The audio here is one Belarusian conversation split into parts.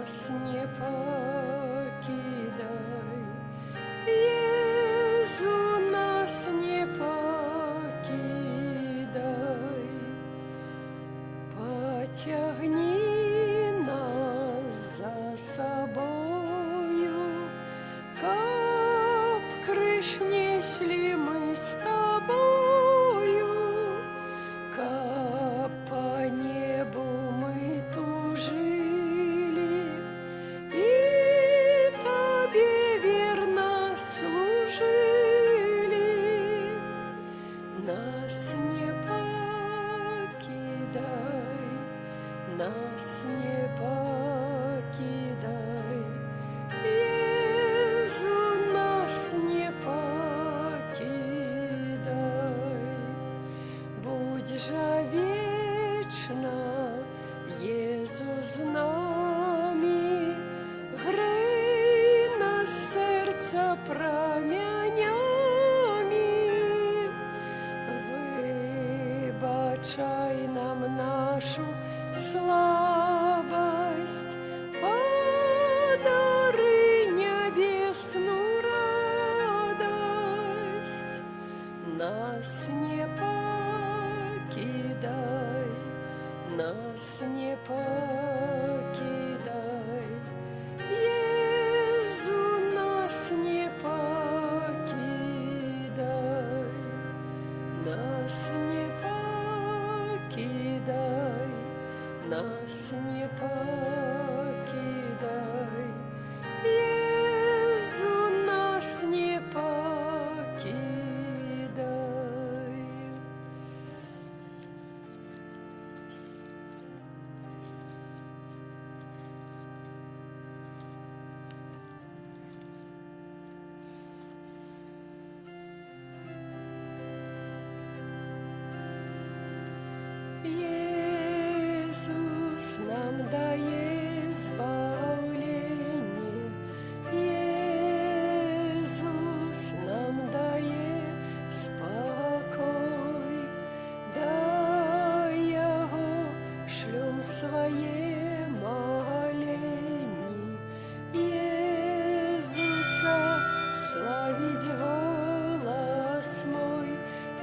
нас не покидай, Езу, нас не покидай, потягни нас за собою, каб крыш несли мы с тобою, каб по небу мы тужили и Тебе верно служили. Нас не покидай, нас не покидай, Езу, нас не покидай. Будь же вечно, Езу, з нами, грей нас серця промянями, вибачай нам нашу слабость, подари небесную радость. Нас не покидай, нас не покидай, Езу, нас не покидай, нас не покидай, нас не покидай, Езу, нас не покидай. Иисус нам дает избавление, Иисус нам дает спокой, дай Его шлем свое моление, Иисуса славить голос мой,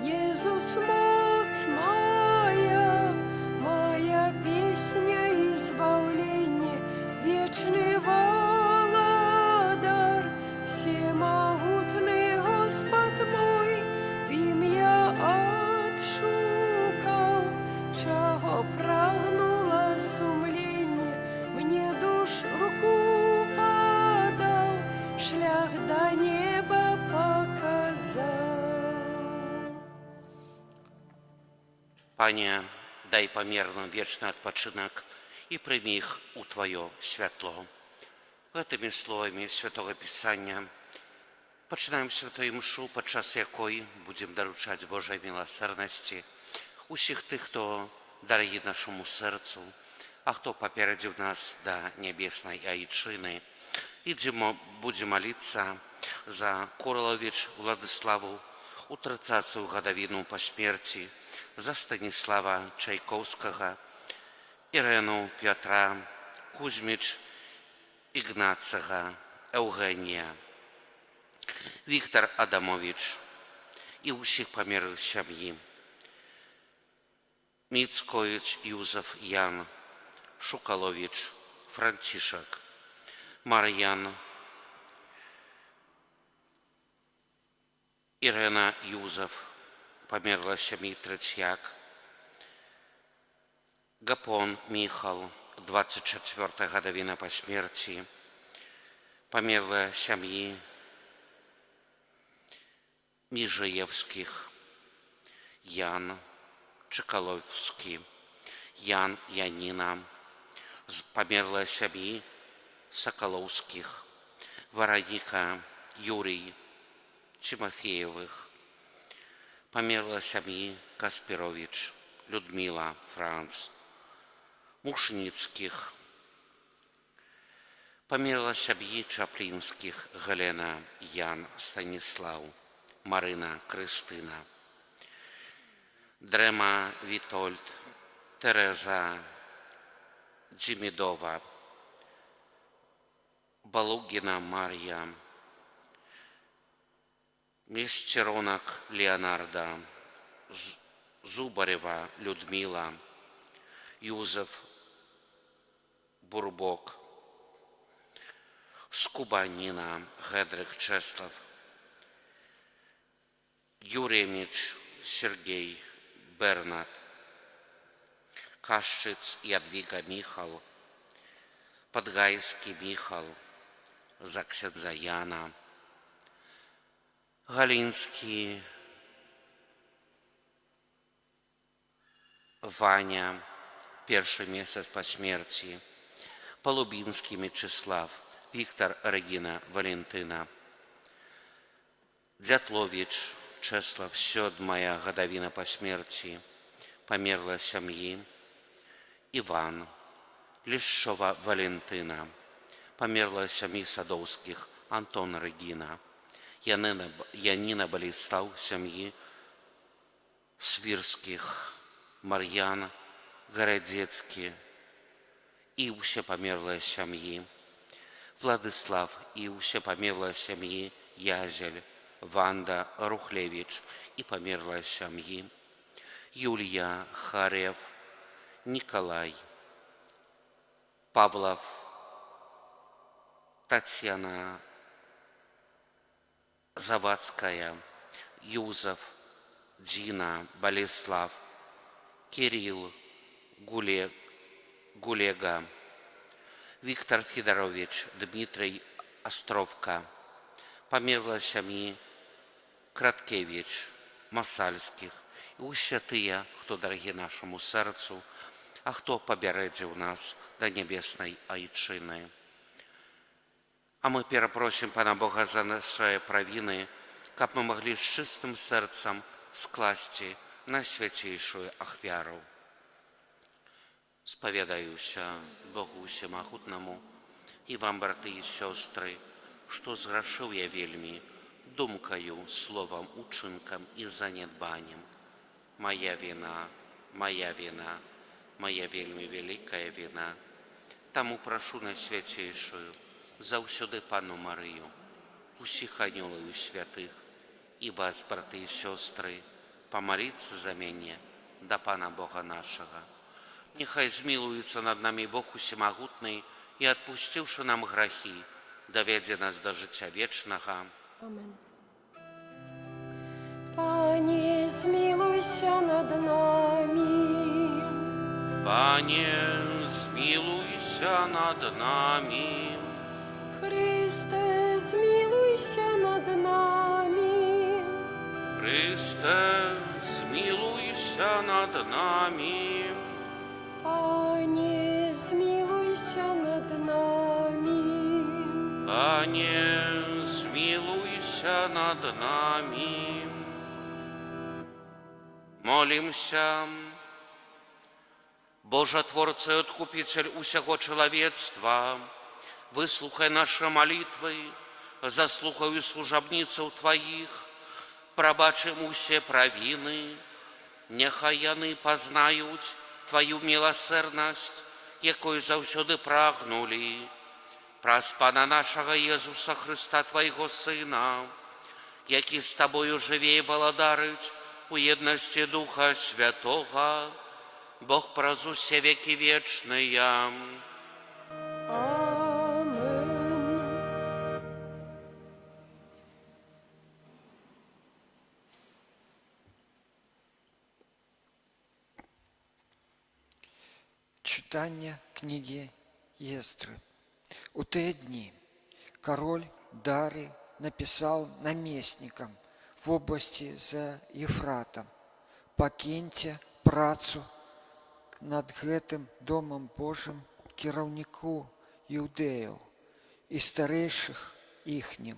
Иисус моц моя, моя песня избавления, вечный Володар, всемогутный Господь мой, ім'я отшукал, чего прагнуло сумление, мне душ руку подал, шлях до неба показал. Пане, дай померно вечный отпочинок и прими их у Твое святло. Гэтымі словамі Святого Писания пачынаем святую мшу, падчас якой будзем даручаць Божай міласэрнасці усіх тых, хто дарагі нашаму сэрцу, а хто паперадзіў нас да нябеснай айчыны. І будзем маліцца за Курлавіч Владыславу у 30-ю гадавіну па смерці, за Станіслава Чайкоўскага, Ірэну Пятра, Кузьміч Ігнацага, Еўгенія, Віктор Адамович і ўсіх памерлых сям'і. Міцкоіч Юзеф Ян, Шукалович Францішак, Мар'ян, Ірена Юзеф, померла сям'і Трэцяк, Гапон Міхал, 24-я гадавіна па смерці, померла сям'і Міжаевскіх, Ян Чыкаловскі, Ян Яніна, померла сям'і Сакалоўскіх, Вараніка Юрій Тимофеевых, померла сям'і Каспірович Людмила Франц, Мушніцкіх, померла сям'і Чаплінскіх Галена Ян Станіслав, Марина Крыстына, Дрема Вітольд, Тереза Дзімідова, Балугіна Мар'я, Месцеронак Леонарда, Зубарева Людмила, Юзеф Бурбок, Скубаніна Гедрик Чеслав, Юреміч Сергей Бернат, Кашчыц Ядвіга Міхал, Падгайскі Міхал, за ксяндза Яна, Галінскі Ваня, першы месяц па смерці, Палубінскі Мечыслав, Віктор Регіна Валентына, Дзятловіч Чеслав, 7-я гадавіна па смерці, памерла сям'і, Іван, Лішчова Валентына, памерла сям'і Садоўскіх, Антон Регіна, Яніна Баліслаў, сям'і Свірскіх, Мар'ян Гарадзецкі і ўсе памерлыя сям'і, Владыслав і ўсе памерлыя сям'і Язель, Ванда Рухлевіч і памерлыя сям'і, Юлія Харев, Ніколай, Павлов, Татьяна Завадская, Юзеф, Дина, Болеслав, Кирилл, Гулега, Виктор Федорович, Дмитрий Островка, памерла сям'і Краткевич, Масальских і ўсе тыя, хто дарагі нашаму сэрцу, а хто пабярэдзіў нас да нябеснай айчыны. А мы перапросім Пана Бога за нашыя правіны, каб мы маглі з чыстым сэрцам скласці найсвяцейшую ахвяру. Спавядаюся Богу Усемагутнаму і вам, браты і сёстры, што зграшыў я вельмі думкаю, словам, учынкам і занядбаннем. Моя вина, моя вина, моя вельмі вялікая вина. Таму прашу найсвяцейшую заўсёды Пану Марыю, усіх анёлаў і святых, і вас, браты і сёстры, памаліцца за мяне да Пана Бога нашага. Няхай змілуецца над намі Бог Усемагутны і, адпусціўшы нам грахі, давядзе нас да жыцця вечнага. Амен. Пане, змилуйся над нами. Пане, змилуйся над нами. Христе, змилуйся над нами. Христе, змилуйся над нами. Пане, змилуйся над нами. Пане, змилуйся над нами. Молимся. Божа Творца и Откупитель усяго чалавецтва, выслухай наши молитвы, заслухаю служабніцаў Твоих, прабачым усе правіны, няхай яны пазнаюць Твою милосердность, якой заўсёды прагнули, праз Пана нашага Езуса Христа, Твоего Сына, які з Тобою жыве і валадарыць у еднасці Духа Святого, Бог праз усе векі вечныя. Амен. Читання книги Ездры. У те дни король Дарий написал наместникам в области за Ефратом: «Пакіньце працу над гэтым Домом Божым кіраўніку іўдэяў і старэйшых іхнім.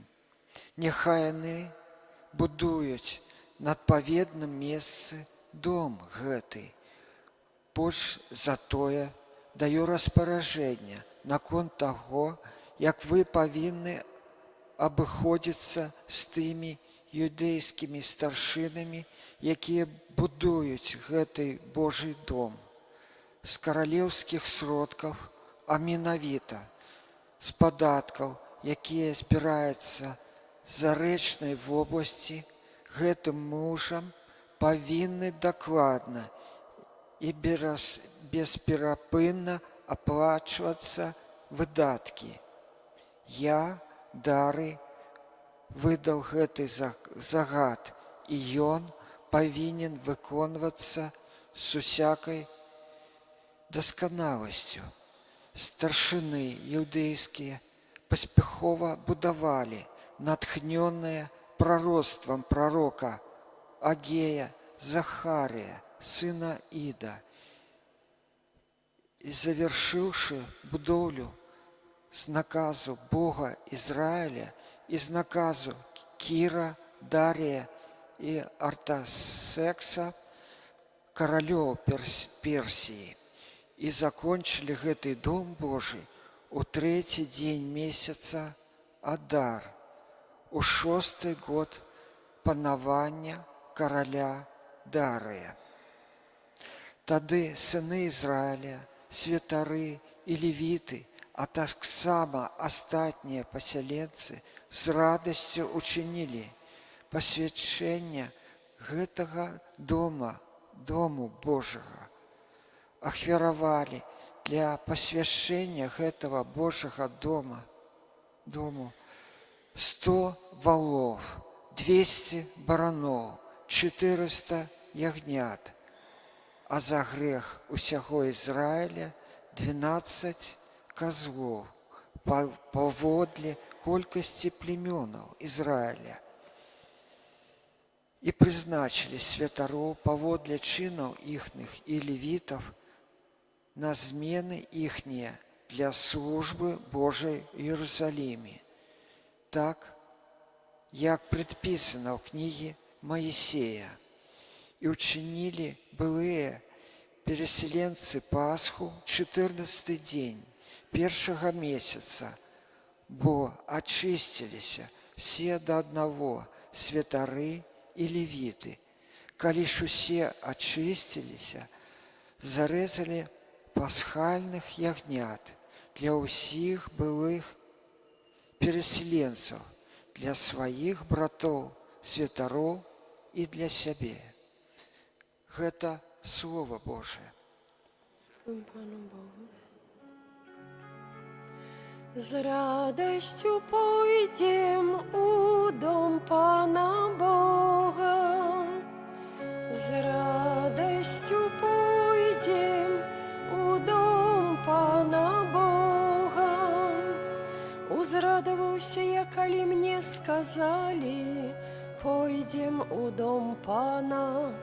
Няхай яны будуюць на адпаведным месцы дом гэты. Больш за тое даю распаражэнне наконт таго, як вы павінны абыходзіцца з тымі юдэйскімі старшынамі, якія будуюць гэты Божий дом з каралеўскіх сродкаў, а менавіта з падаткаў якія збіраюцца зарэчнай вобласці, гэтым мужам павінны дакладна і бесперапынна аплачвацца выдаткі. Я, Дары, выдаў гэты загад, і ён павінен выконвацца з усякай дасканаласцю. Старшыны іўдэйскія паспяхова будавалі, натхнёныя прароцтвам прарока Агея, Захарыя, сына Іда, і завяршыўшы будоўлю з наказу Бога Ізраіля і з наказу Кіра, Дарія і Артасекса, каралёў Персіі, і закончылі гэты дом Божий у 3-й дзень месяца Адар, у 6-й год панавання караля Дарыя. Тады сыны Ізраіля, святары і левіты, а таксама астатнія пасяленцы з радасцю учынілі пасвячэнне гэтага дому Божага. Ахвяравалі для пасвяшэння гэтага Божага дому 100 валоў, 200 бараноў, 400 ягнят, а за грэх усяго Ізраіля 12 козлов паводле колькасці племёнаў Ізраіля. І прызначылі святароў паводле чынаў іхных і левітаў на змены іхнія для службы Божай у Іерусаліме, так, як предпісана ў кнігі Маісея. І ўчынілі былыя переселенцы Пасху 14-й дзень першага месяца, бо ачысціліся все да аднаго святары і левіты. Калі ж усе ачысціліся, зарэзалі пасхальных ягнят для ўсіх былых переселенцаў, для сваіх братоў, святароў і для сябе. Гэта Слово Божие. Пану Богу. З радостью пойдем у дом Пана Бога, з радостью пойдем у дом Пана Бога. Узрадовался я, коли мне сказали, пойдем у дом Пана.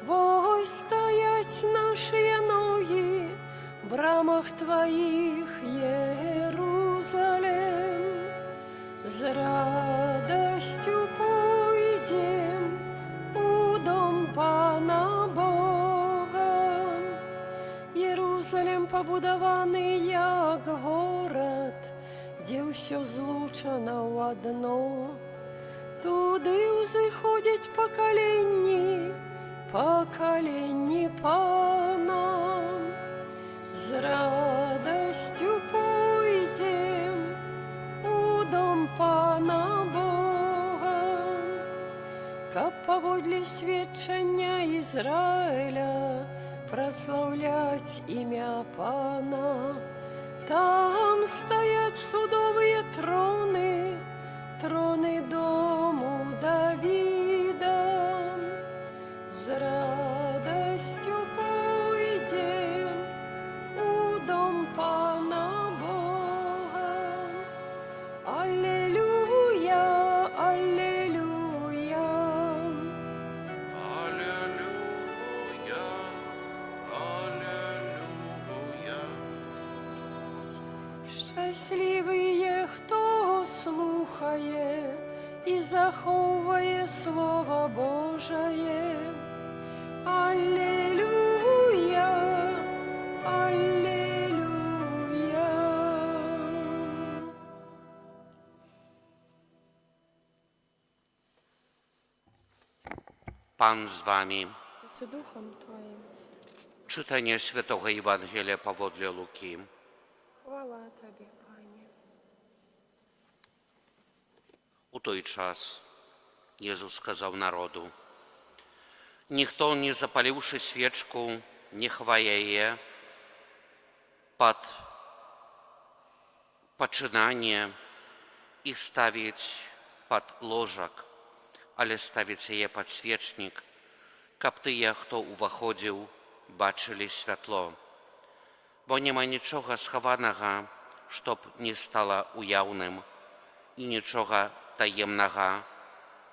Вось стоять наши ноги в брамах Твоих, Иерусалим. С радостью пойдем у дом Пана Бога. Иерусалим побудованный як город, где все злучано в одно. Туди узыходять поколінні Пана. З радостью пойдем у дом Пана Бога, каб паводле сведчання Ізраїля прославлять ім'я Пана. Там стоять судовые троны, троны дому Давида. С радостью пойдем у дом Пана Бога. Аллилуйя, аллилуйя. Аллилуйя, аллилуйя. Щасливые, хто слухає і заховує Слово Божає. Аллилуйя, аллилуйя. Pan z wami. Z duchem Twoim. Czytanie Świętego Ewangelia powodle Luki. Chwała Tobie, Panie. У той час Jezus сказаў народу: «Ніхто, не запаліўшы свечку, не хавае яе пад пачынанне і ставіць пад ложак, але ставіць яе пад свечнік, каб тыя, хто ўваходзіў, бачылі святло. Бо няма нічога схаванага, чтоб не стала уяўным, і нічога таемнага,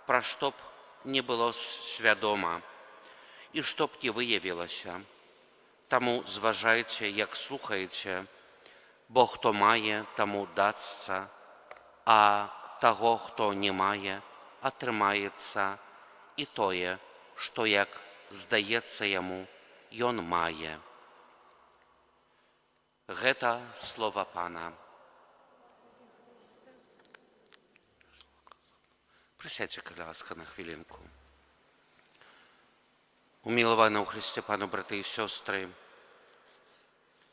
пра што б не было свядома, і што б не выявілася. Таму зважайце, як слухаеце, бо хто мае, таму дасца, а таго, хто не мае, атрымаецца і тое, што, як здаецца яму, ён мае». Гэта слова Пана. Присядьте, калі ласка, на хвилинку. Умилованы у Христе Пану, браты і сёстры,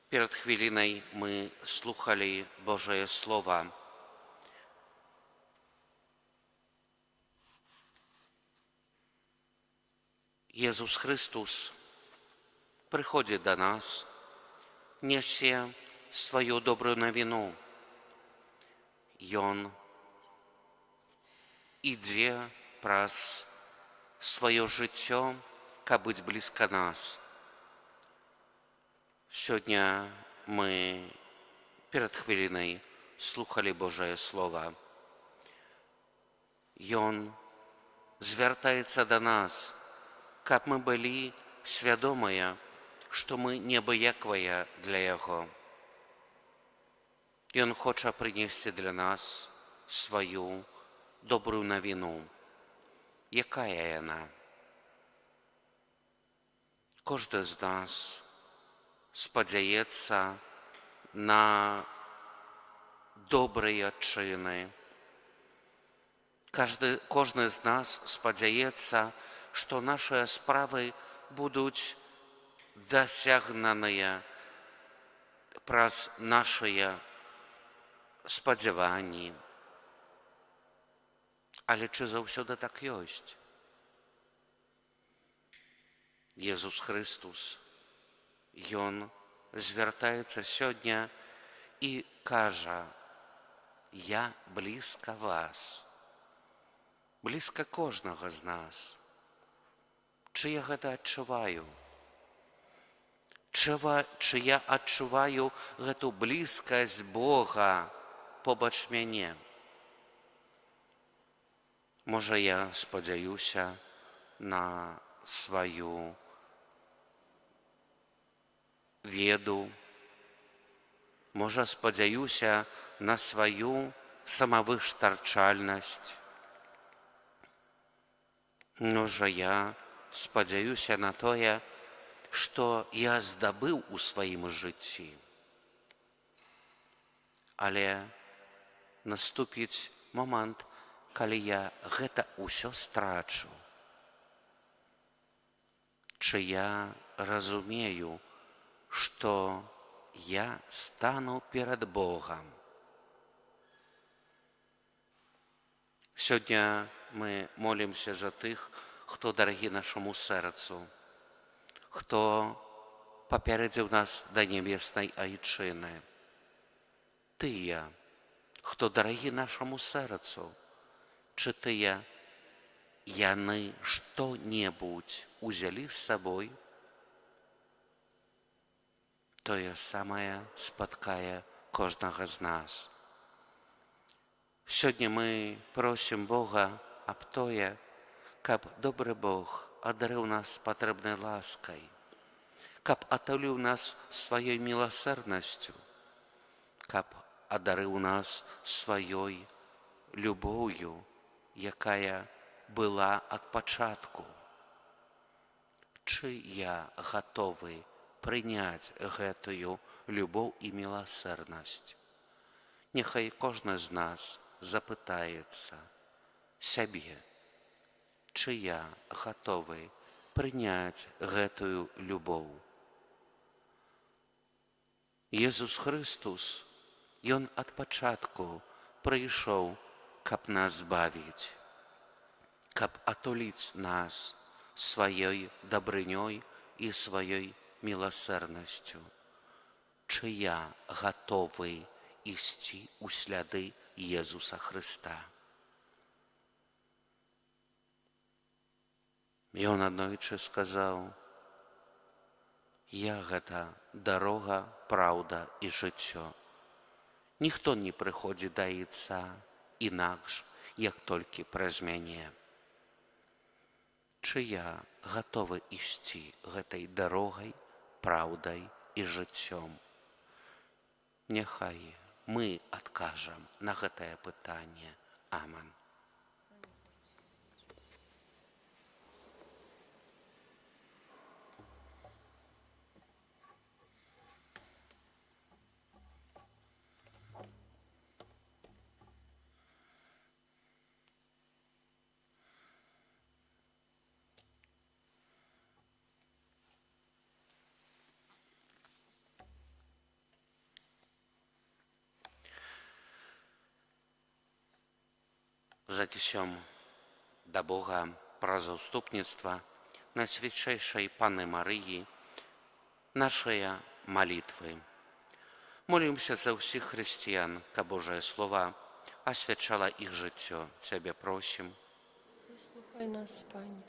перед хвилиной мы слухали Божие Слово. Jezus Chrystus приходит до нас, несе свою добрую новину. Ён ідзе праз свое жыццё, каб быць блізка нас. Сёння мы перед хвилиной слухали Божие Слово. Ён звяртаецца до нас, каб мы былі свядомыя, што мы неабыякавыя для Яго. Ён хоча прынесці для нас сваю добрую навіну. Якая яна? Кожны з нас спадзяецца на добрыя чыны. Кожны з нас спадзяецца, што нашыя справы будуць дасягнаныя праз нашыя спадзяванні. Але ці заўсёды так ёсць? Jezus Chrystus, Ён звяртаецца сёння і кажа: «Я блізка вас». Блізка кожнага з нас. Чи я гэта адчуваю? Чи я адчуваю гэту блізкасць Бога побач мяне? Можа, я спадзяюся на сваю веду, можа, спадзяюся на сваю самавыштарчальнасць. Можа, я спадзяюся на тое, што я здабыў у сваім жыцці. Але наступіць момант, калі я гэта ўсё страчу. Чи я разумею, што я стану перад Богам? Сёння мы молімся за тых, хто дарагі нашаму сэрцу, хто папярэдзіў нас да небеснай айчыны. Тыя, хто дарагі нашаму сэрцу, чи тыя, яны што-небудзь узялі з сабой? Тое самае спаткае кожнага з нас. Сёння мы просім Бога аб тое, каб добры Бог адарыў нас патрэбнай ласкай, каб атуліў нас сваёй міласэрнасцю, каб адарыў нас сваёй любоўю, якая была ад пачатку. Чи я гатовы прыняць гэтую любоў і міласэрнасць? Няхай кожны з нас запытаецца сябе, чи я гатовы прыняць гэтую любоў. Jezus Chrystus, Ён ад пачатку прыйшоў, каб нас збавіць, каб атуліць нас сваёй дабрынёй і сваёй міласэрнасцю. Чыя гатовы ісці ў сляды Езуса Хрыста. Ён аднойчы сказаў: «Я гэта дарога, праўда і жыццё. Ніхто не прыходзіць да Отца інакш, як толькі праз мяне». Чыя гатовы ісці гэтай дарогай, праўдай і жыццём? Няхай мы адкажам на гэтае пытанне. Аман. Zaciesiom do Boga pro zastupnictwa Najświętszej Panny Maryi nasze modlitwy. Молим się za wszystkich chrześcijan, ka Boże Słowa oświadczała ich życie. Ciebie prosimy. Wysłuchaj nas, Panie.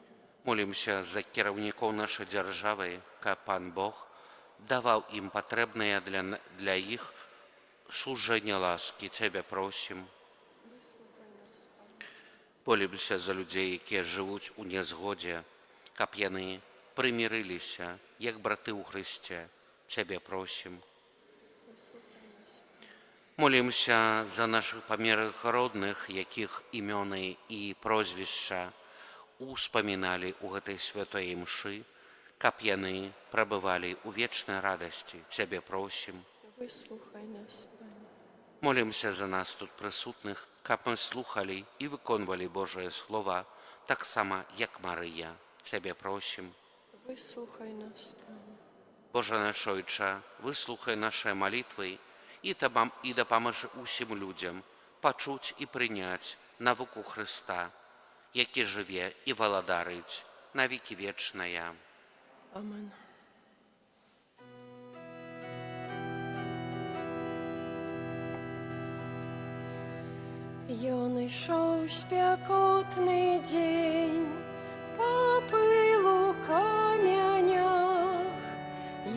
Молим się za kierowników naszej держаwy, ka Pan Bóg dawał im potrzebne dla ich służenia łaski. Ciebie prosimy. Молим się za ludzi, którzy żyją u niezgodzie, kab яны примирилися, jak braty u Chryście. Ciebie prosimy. Молим się za naszych pomierłych rodnych, jakich imiony i прозвища uspоminali u tej świętej mszy, kab яны przebywali u wiecznej radości. Ciebie prosimy. Wysłuchaj nas, Panie. Молим się za nas тут присутних, kab my słuchali i wykonywali Boże Słowa, tak samo jak Maryja. Ciebie prosimy. Wysłuchaj nas, Panie. Boże nasz Ojcze, wysłuchaj nasze modlitwy i dopomóż wszystkim ludziom poczuć i przyjąć naukę Chrysta, jaki żyje i władarzyć na wieki wieczne. Amen. Ён ішоў спякотны дзень па пылу камянях.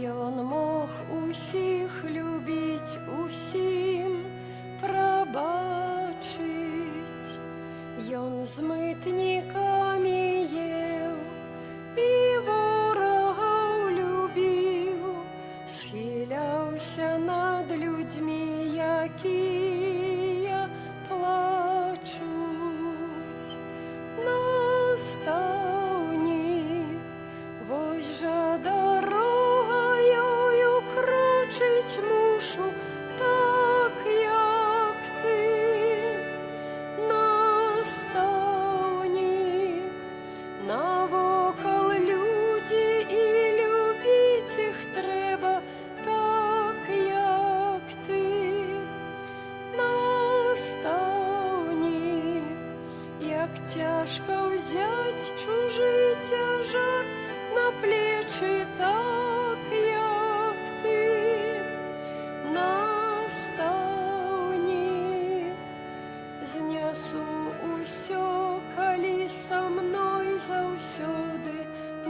Ён мог усіх любіць, усім прабачыць. Ён з мытнікамі еў і ворагаў любіў, схіляўся над людзьмі, якія плачуць. Настаўнік, вось жа дарогаю крочыць мушу, так як ты. Настаўнік, навокал людзі і любіць іх трэба, так як ты. Настаўнік, як цяжка ўзяць чужы цяжар на плечы, так як ты. Настаўнік, знясу ўсё, калі са мной заўсёды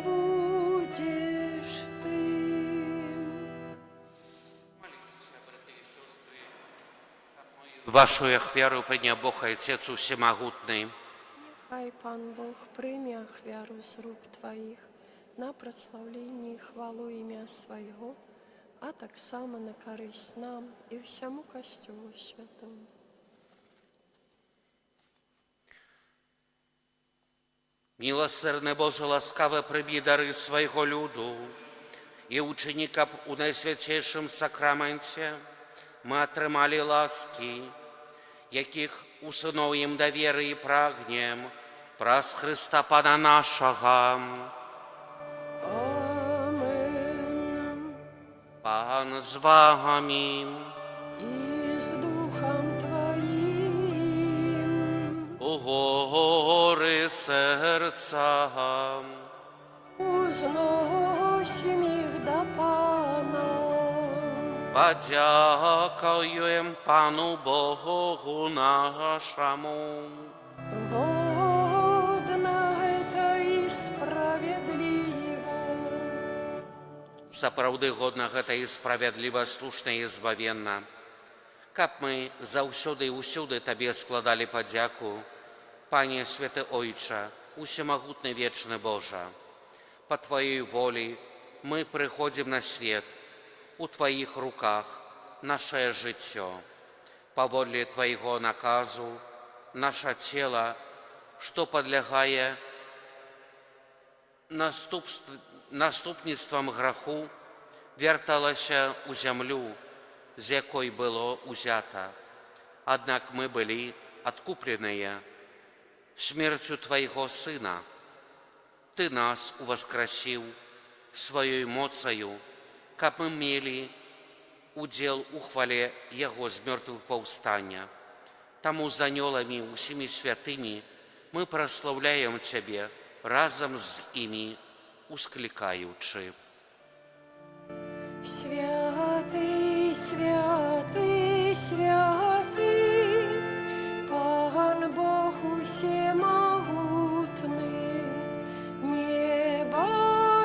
будзеш ты. Вашу ахвяру прийняв Бог і Отець Усемогутний. Хай Пан Бог прийме ахвяру з рук Твоїх на прославлення і хвалу ім'я Свого, а так само на користь нам і всьому Костюлу Святому. Милосердне Боже, ласкаве приймі дари свого люду і учині, каб у найсвятейшем сакраменті ми отримали ласки, яких усиновуєм до віри і прагнем, праз Христа Пана нашого. Amen. Пан з вами. І з Духом Твоїм. сердца. Узносим их до Пана. Подякуем Пану Богу нашему. Годно это и справедливо. Сапраўды годна гэта і справядліва, слушна і збавенна. Каб мы заўсёды і ўсюды Табе складалі падзяку, Пане Святы Ойча, усемагутны вечны Божа, па Твоей волі мы прыходзім на свет, у Твоих руках наше жыццё. Паводле Твайго наказу наша цела, што падлягае наступніцтвам граху, вярталася ў зямлю, з якой было узята. Аднак мы былі адкупленыя смерцю Твайго Сына. Ты нас уваскрасіў сваёй моцаю, каб мы мелі удзел у хвале Яго з мёртвых паўстання. Таму з анёламі усімі святымі мы праслаўляем Цябе разам з імі, усклікаючы. Святый, святый, святый, Пан Бог усемогутный, небо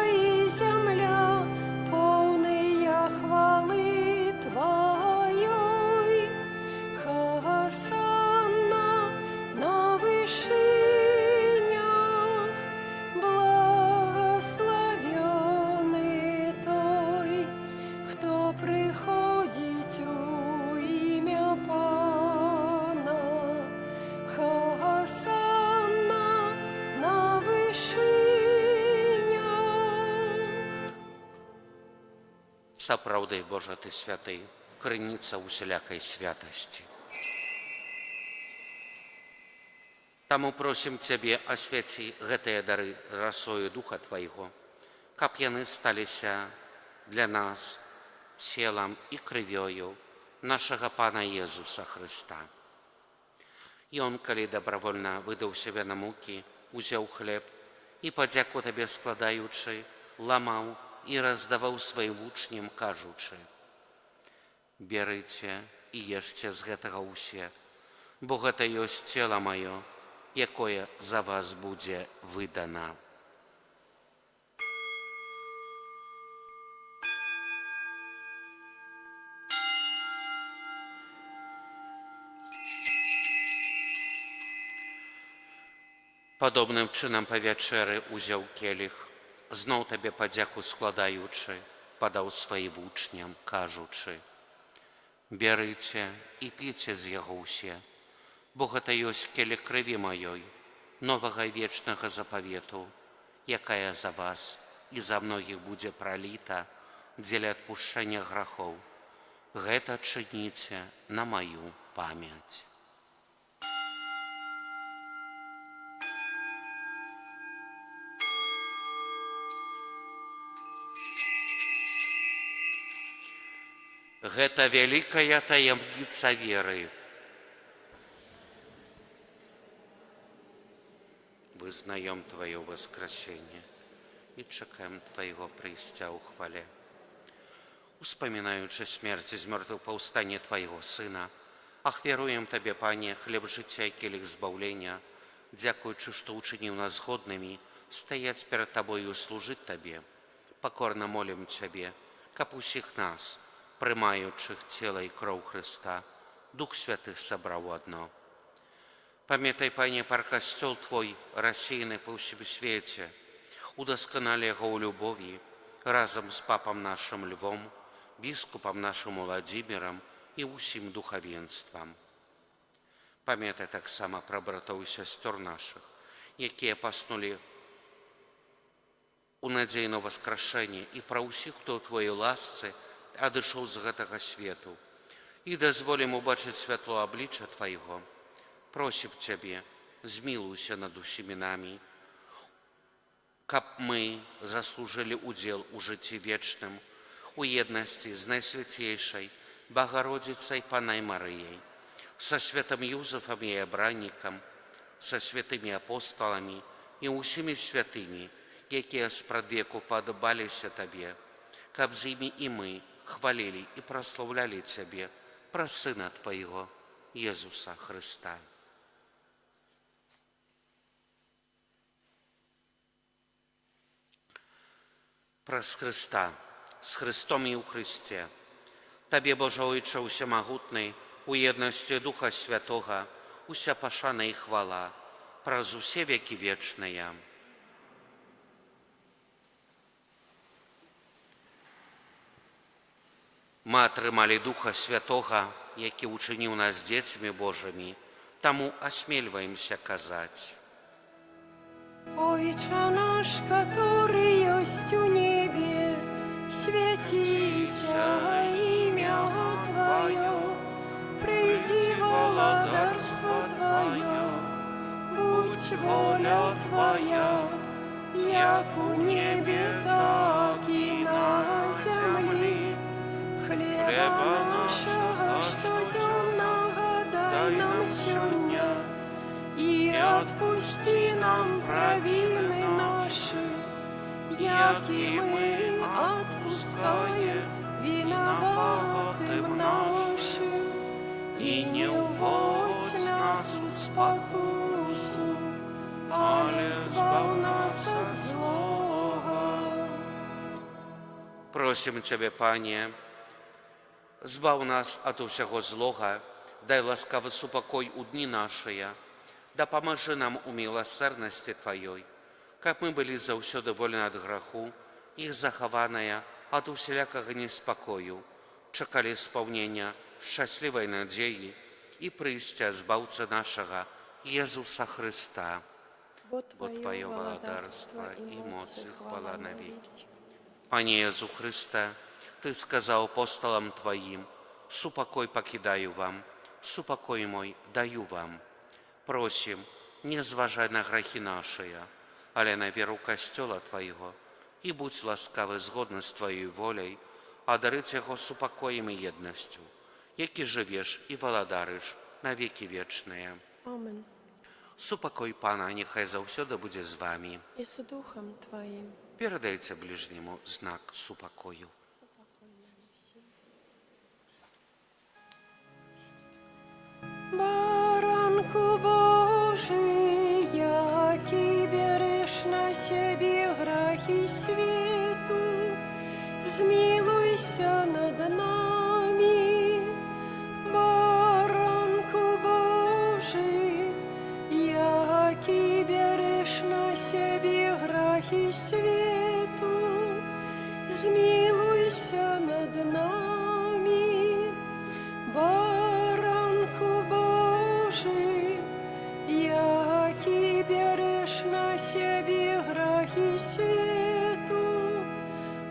и земля полные хвалы Твоей. Хосанна на вышинях, благословенный той, кто приходит у имя Пана. Хосанна на вышинях. Сапраўды, Божа, Ты святы, крыніца усялякай святасці. Таму просім Цябе, асвяці гэтыя дары расою Духа Твайго, каб яны сталіся для нас целам і крывёю нашага Пана Езуса Хрыста. Ён, калі дабравольна выдаў сябе на мукі, узяў хлеб і, падзяку Табе складаючы, ламаў і раздаваў сваім вучням, кажучы: «Берыце і ешце з гэтага ўсе, бо гэта ёсць цела маё, якое за вас будзе выдана». Падобным чынам па вячэры узяў келіх, зноў Табе падзяку складаючы, падаў сваім вучням, кажучы: «Берыце і піце з яго ўсе, бо гэта ёсць келіх крыві маёй, новага вечнага запавету, якая за вас і за многіх будзе праліта дзеля адпушчэння грахоў. Гэта чыніце на маю памяць». Гэта вялікая таямніца веры. Вызнаем Твое воскресение и чекаем Твоего прийстя у хвале. Успоминаючи смерть из мертвых повстания Твоего Сына, ахвяруем Тебе, Пане, хлеб життя и келих збавлення, дякуючи, что учинив нас годными стоять перед Тобою и служить Тебе. Покорно молим Тебе, каб усіх нас, приймаючих тіло і кров Христа, Дух Святих собрав одно. Пам'ятай, Пане, про костел Твой, рассеянный по всему свете, удосконали его у любови, разом с папом нашим Львом, біскупом нашим Владимиром и усім духовенством. Пам'ятай так само про братов и сестер наших, якія паснули у надзеі на воскрешение, и про усіх, хто у Твоей ласцы адышоў з гэтага свету, и дозволим убачыць святло обличчя Твоего. Просим Тебе, змилуйся над усімі нами, каб мы заслужили удел у житті вечным, у едности з Найсвятейшей Богородицей Панай Марыей, со святым Юзефом и Абранником, со святыми апостолами и усими святыми, якія спрадвеку падабаліся Табе, каб з імі і мы хвалілі і праслаўлялі Цябе праз Сына Твайго, Езуса Христа. Праз Христа, з Христом і ў Христе, Табе, Божа Ойче усемагутны, у єдності Духа Святого, уся пашана і хвала, праз усе веки вечныя. Мы атрымалі Духа Святого, які учыніў нас дзецьмі Божымі, таму асмельваемся казаць. Отче наш, который есть у небе, святися имя Твое, приди владарство Твое, будь воля Твоя, як у небе, так и на земле. Хлеба нашего штоденного дай нам сегодня, и отпусти нам провины наши, як и мы отпускаем виноватым нашим. И не уводь нас в спокусу, але избав нас от злого. Просім Цябе, Пане, збаў нас ад усяго злога, дай ласкавы супакой у дні нашыя, дапамажы нам у міласэрнасці Тваёй, каб мы былі заўсёды вольны ад граху і захаваная ад усялякага неспакою, чакалі спаўнення шчаслівай надзеі і прыйсця збаўцы нашага Езуса Христа. Бо Твоё владарства і моц і хвала навеки. Пане Езу Христе, Ты сказаў апостолам Твоим: супакой пакідаю вам, супакой мой даю вам. Просім, не зважай на грахі нашыя, але на веру Касцёла Твайго, і будь ласкавы згодна з Твоёй воляй, адарыць яго супакоем і еднасцю, які жывеш і валадарыш на векі вечныя. Амен. Супакой Пана няхай заўсёды будзе з вамі. И с Духом Твоим. Перадайце ближняму знак супакою. Баранку Божий, який береш на себе грахи свету, змилуйся над нами. Баранку Божий, який береш на себе грахи свету, змилуйся над нами. Баранку Божий, який береш на себе грахи свету,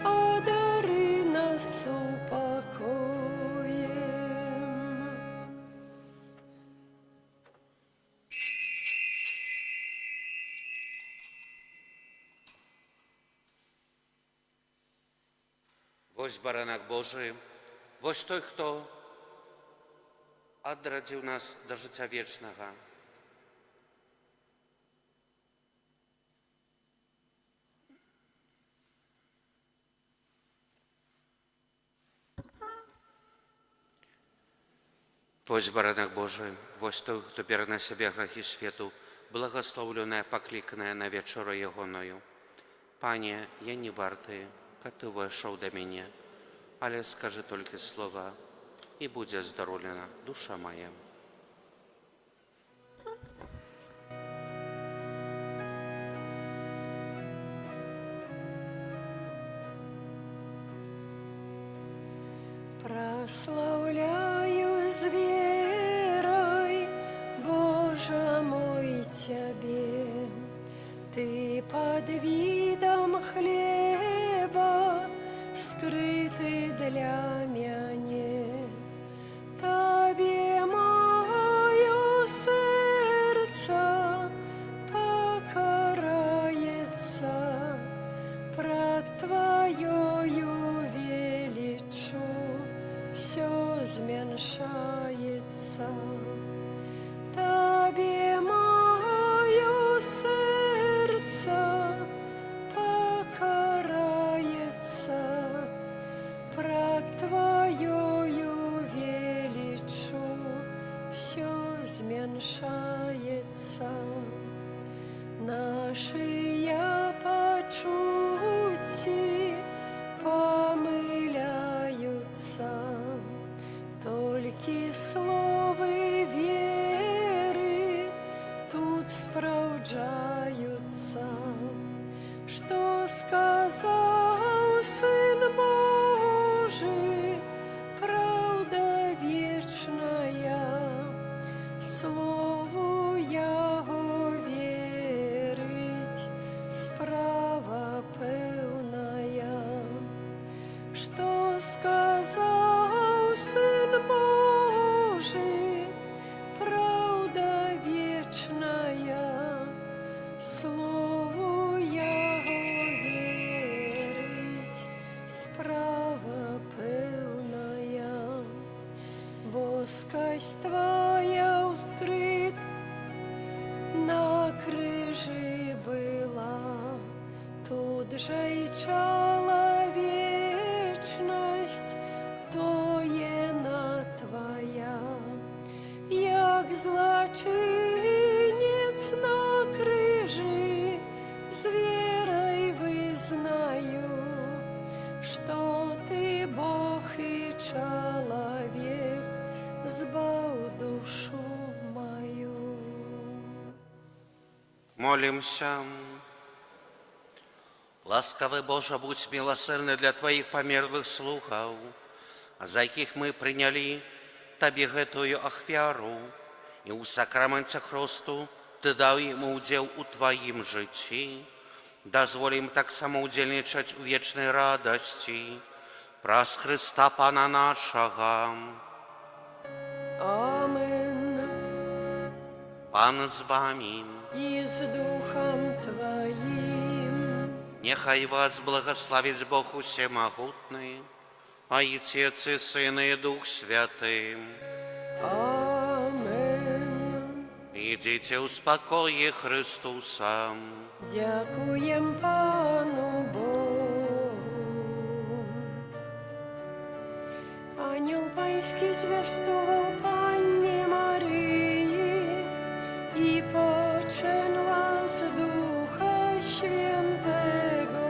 одари нас упокоем. Вось баранак Божий, вось той, хто адрадзіў нас да жыцця вечнага. Вось баранак Божий, вось той, хто бере на себе грахи свету, благословленая, покликаная на вечеру ягоною. Пане, я не варты, каб Ты увайшоў да мяне, але скажи толькі слова, і будзе здароўлена душа моя. Прославляю с верой, Боже мой, Тебе. Ты под видом хлеба, скрытый для меня. Тебе мое сердце покорается, пред Твоею величу все зменшается. Тебе мое что сказал Сын Божий, правда вечная, Слову Его верить, справа певная, боскость Твоя ускрыт на крыжи была, тут же и человечность, то єна Твоя, як злочинец на крыжи, с верой вызнаю, что Ты Бог и человек, сбав душу мою. Молимся. Ласкавый Боже, будь милосердный для Твоих померлых слухов, за яких ми прийняли Тобі гэтую ахвяру, і у сакраменце Христу Ты даў ім удзел у Твоім жыцці. Дазволім таксама удзельнічаць у вечнай радасці праз Христа Пана нашага. Амен. Пан з вами. И с Духом Твоим. Нехай вас благословить Бог Усемогутный, Отец и Сын и Дух Святый. Амен. Идите в спокое Христуса. Дякуем Пану Богу. Ангел Паński zwiastował Pannie Maryi i poczęła z Ducha Świętego.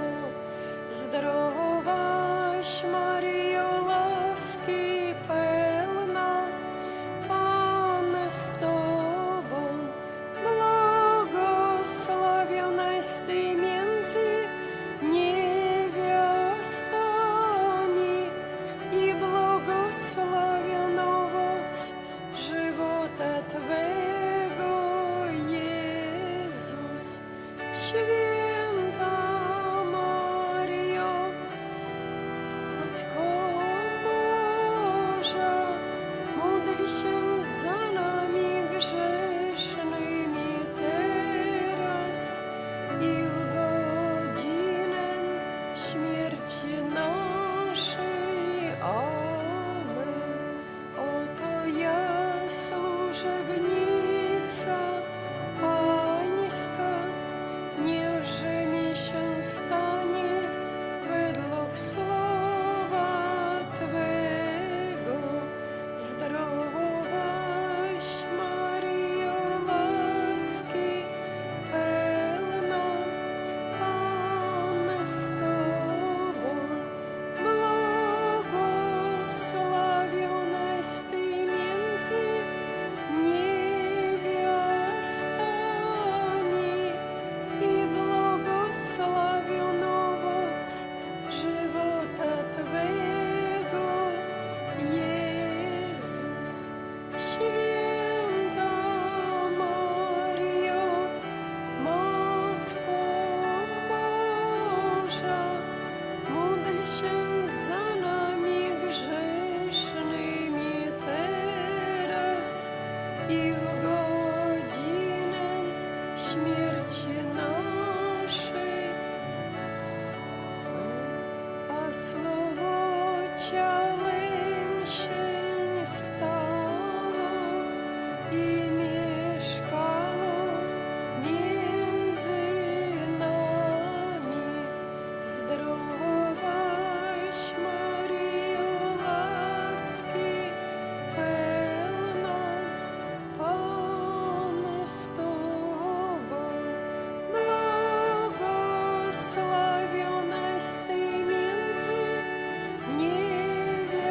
Zdrowaś Maryjo, łaski pełna, Pan z Tobą, błogosławionaś Ty między niewiastami i błogosławiony owoc żywota Twego, Jezus. Święta Maryjo, Matko Boża, módl się za nami grzesznymi teraz i w godzinę śmierci naszej. Amen. Oto ja, służebnica Pańska, niechże mi się stanie według słowa Twego. Zdrowaś Maryjo, łaski pełna, Pan z Tobą, błogosławionaś Ty między niewiastami i błogosławiony owoc żywota Twego, Jezus. Święta Maryjo, Matko Boża, módl się za nami grzesznymi teraz i w godzinę śmierci naszej. A słowo ciałem się stało i mieszkało między nami. Zdrowaś Maryjo, łaski pełna, Pan z Tobą, błogosławionaś Ty między niewiastami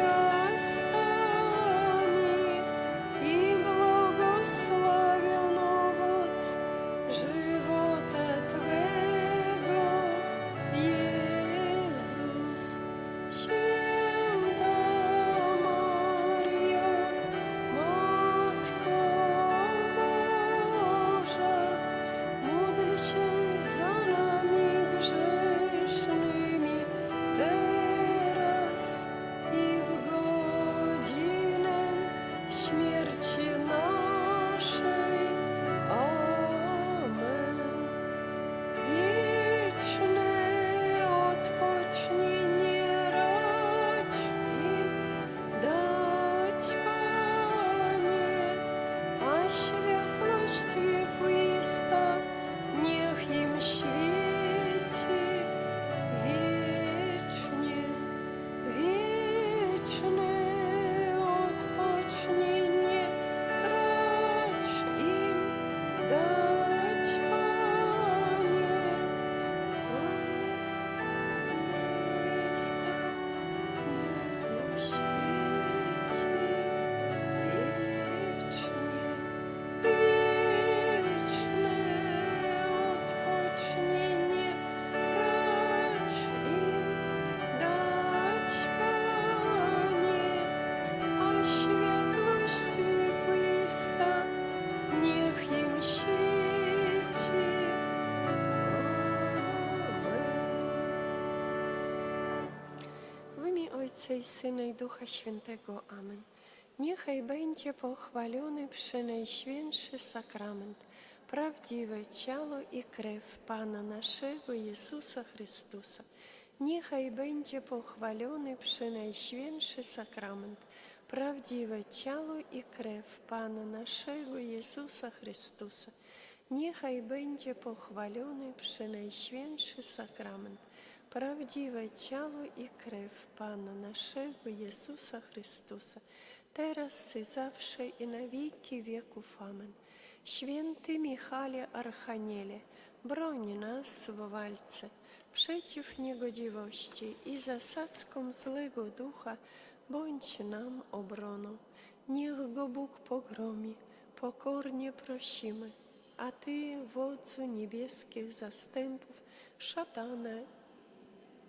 Ojca i Syna i Ducha Świętego. Amen. Niechaj będzie pochwalony przynajświętszy sakrament, prawdziwe ciało i krew Pana naszego Jezusa Chrystusa. Niechaj będzie pochwalony przynajświętszy sakrament, prawdziwe ciało i krew Pana naszego Jezusa Chrystusa. Niechaj będzie pochwalony przynajświętszy sakrament, prawdziwe ciało i krew Pana naszego Jezusa Chrystusa, teraz i zawsze i na wieki wieków. Amen. Święty Michale Archaniele, broń nas w walce przeciw niegodziwości i zasadzkom złego ducha, bądź nam obroną. Niech go Bóg pogromi, pokornie prosimy. A Ty, wodzu niebieskich zastępów, szatane,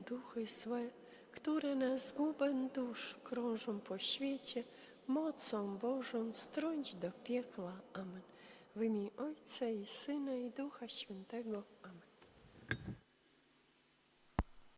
duchy złe, które na zgubę dusz krążą po świecie, mocą Bożą strąć do piekła. Amen. W imię Ojca i Syna i Ducha Świętego. Amen.